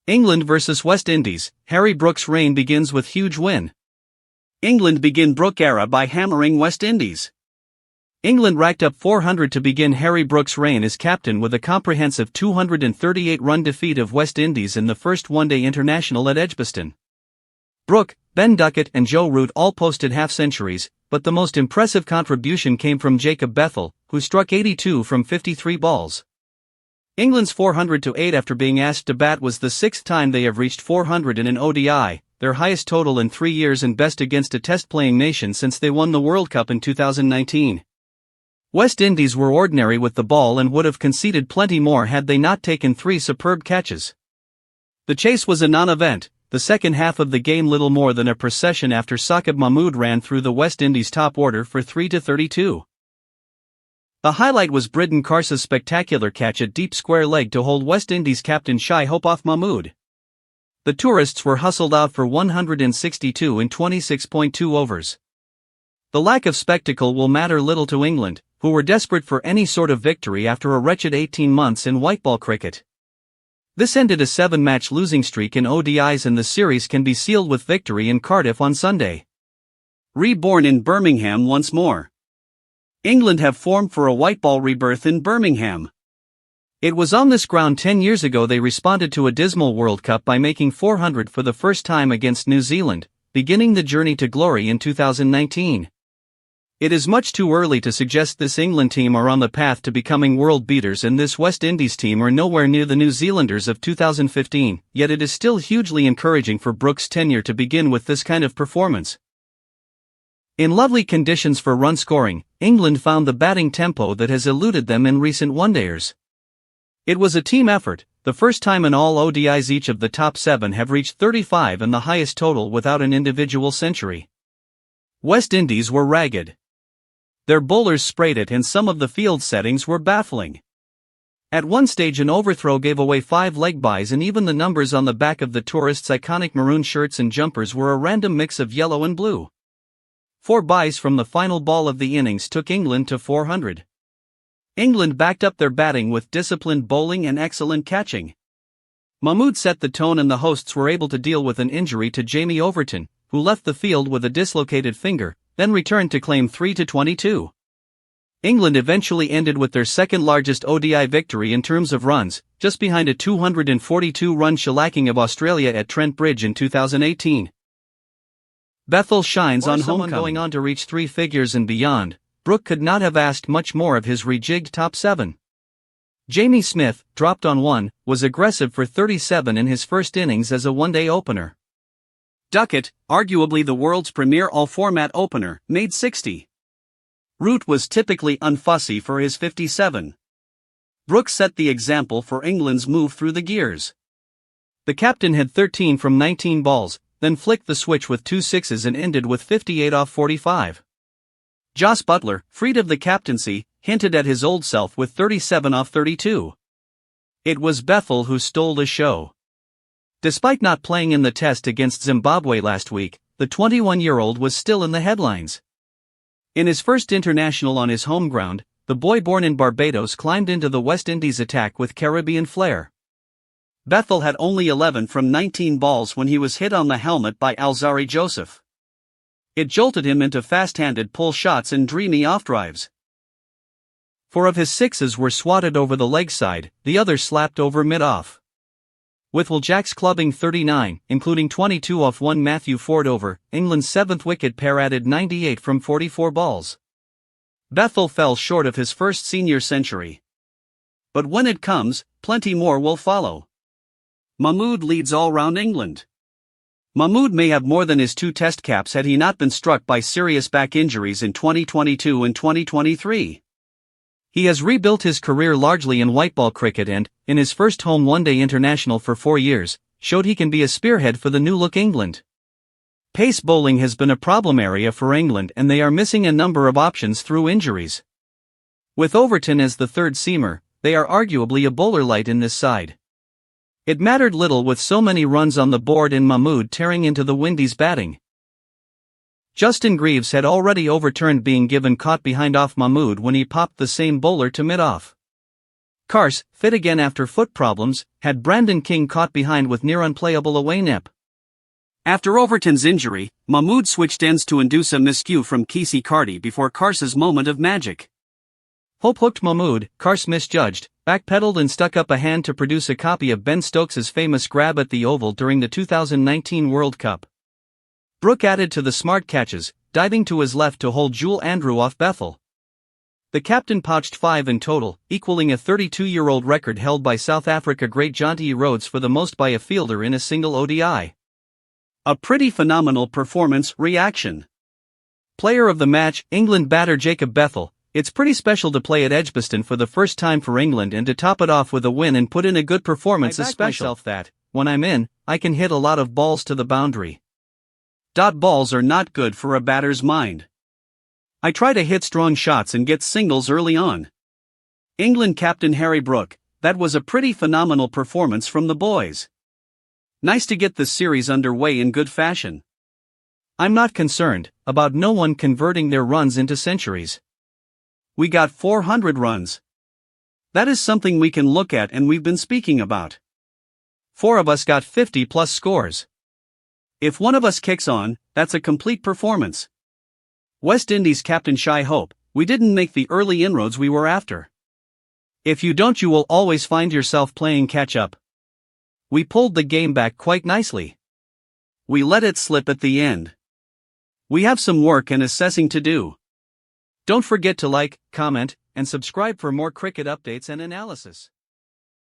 England vs West Indies, Harry Brook's reign begins with huge win. England begin Brook era by hammering West Indies. England racked up 400 to begin Harry Brook's reign as captain with a comprehensive 238-run defeat of West Indies in the first one-day international at Edgbaston. Brook, Ben Duckett and Joe Root all posted half-centuries, but the most impressive contribution came from Jacob Bethell, who struck 82 from 53 balls. England's 400-8 after being asked to bat was the sixth time they have reached 400 in an ODI, their highest total in 3 years and best against a test-playing nation since they won the World Cup in 2019. West Indies were ordinary with the ball and would have conceded plenty more had they not taken 3 superb catches. The chase was a non-event, the second half of the game little more than a procession after Saqib Mahmood ran through the West Indies top order for 3-32. The highlight was Bridden Carsa's spectacular catch at deep square leg to hold West Indies captain Shai Hope off Mahmood. The tourists were hustled out for 162 in 26.2 overs. The lack of spectacle will matter little to England, who were desperate for any sort of victory after a wretched 18 months in whiteball cricket. This ended a 7-match losing streak in ODIs and the series can be sealed with victory in Cardiff on Sunday. Reborn in Birmingham once more. England have formed for a whiteball rebirth in Birmingham. It was on this ground 10 years ago they responded to a dismal World Cup by making 400 for the first time against New Zealand, beginning the journey to glory in 2019. It is much too early to suggest this England team are on the path to becoming world beaters and this West Indies team are nowhere near the New Zealanders of 2015, yet it is still hugely encouraging for Brook's tenure to begin with this kind of performance. In lovely conditions for run scoring, England found the batting tempo that has eluded them in recent one-dayers. It was a team effort, the first time in all ODIs each of the top 7 have reached 35 and the highest total without an individual century. West Indies were ragged. Their bowlers sprayed it and some of the field settings were baffling. At one stage an overthrow gave away 5 leg byes and even the numbers on the back of the tourists' iconic maroon shirts and jumpers were a random mix of yellow and blue. 4 byes from the final ball of the innings took England to 400. England backed up their batting with disciplined bowling and excellent catching. Mahmood set the tone and the hosts were able to deal with an injury to Jamie Overton, who left the field with a dislocated finger, then returned to claim 3-22. England eventually ended with their second largest ODI victory in terms of runs, just behind a 242-run shellacking of Australia at Trent Bridge in 2018. Bethell shines on homecoming. Going on to reach 3 figures and beyond, Brook could not have asked much more of his rejigged top 7. Jamie Smith, dropped on 1, was aggressive for 37 in his first innings as a one-day opener. Duckett, arguably the world's premier all-format opener, made 60. Root was typically unfussy for his 57. Brook set the example for England's move through the gears. The captain had 13 from 19 balls, then flicked the switch with 2 sixes and ended with 58 off 45. Jos Buttler, freed of the captaincy, hinted at his old self with 37 off 32. It was Bethell who stole the show. Despite not playing in the test against Zimbabwe last week, the 21-year-old was still in the headlines. In his first international on his home ground, the boy born in Barbados climbed into the West Indies attack with Caribbean flair. Bethell had only 11 from 19 balls when he was hit on the helmet by Alzari Joseph. It jolted him into fast-handed pull shots and dreamy off-drives. 4 of his sixes were swatted over the leg side, the other slapped over mid-off. With Will Jacks clubbing 39, including 22 off one Matthew Ford over, England's 7th wicket pair added 98 from 44 balls. Bethell fell short of his first senior century. But when it comes, plenty more will follow. Mahmood leads all-round England. Mahmood may have more than his 2 test caps had he not been struck by serious back injuries in 2022 and 2023. He has rebuilt his career largely in whiteball cricket and, in his first home one-day international for 4 years, showed he can be a spearhead for the new-look England. Pace bowling has been a problem area for England and they are missing a number of options through injuries. With Overton as the third seamer, they are arguably a bowler light in this side. It mattered little with so many runs on the board and Mahmood tearing into the Windies batting. Justin Greaves had already overturned being given caught behind off Mahmood when he popped the same bowler to mid-off. Carse, fit again after foot problems, had Brandon King caught behind with near unplayable away nip. After Overton's injury, Mahmood switched ends to induce a miscue from Kesey Carty before Carse's moment of magic. Hope hooked Mahmood, Carse misjudged, backpedaled and stuck up a hand to produce a copy of Ben Stokes's famous grab at the Oval during the 2019 World Cup. Brook added to the smart catches, diving to his left to hold Jules Andrew off Bethel. The captain pouched 5 in total, equaling a 32-year-old record held by South Africa great Jonty Rhodes for the most by a fielder in a single ODI. A pretty phenomenal performance. Reaction. Player of the match, England batter Jacob Bethel. It's pretty special to play at Edgbaston for the first time for England and to top it off with a win and put in a good performance. I back myself that, when I'm in, I can hit a lot of balls to the boundary. Balls are not good for a batter's mind. I try to hit strong shots and get singles early on. England captain Harry Brook, that was a pretty phenomenal performance from the boys. Nice to get this series underway in good fashion. I'm not concerned about no one converting their runs into centuries. We got 400 runs. That is something we can look at and we've been speaking about. 4 of us got 50+ scores. If one of us kicks on, that's a complete performance. West Indies captain Shai Hope, we didn't make the early inroads we were after. If you don't, you will always find yourself playing catch-up. We pulled the game back quite nicely. We let it slip at the end. We have some work and assessing to do. Don't forget to like, comment, and subscribe for more cricket updates and analysis.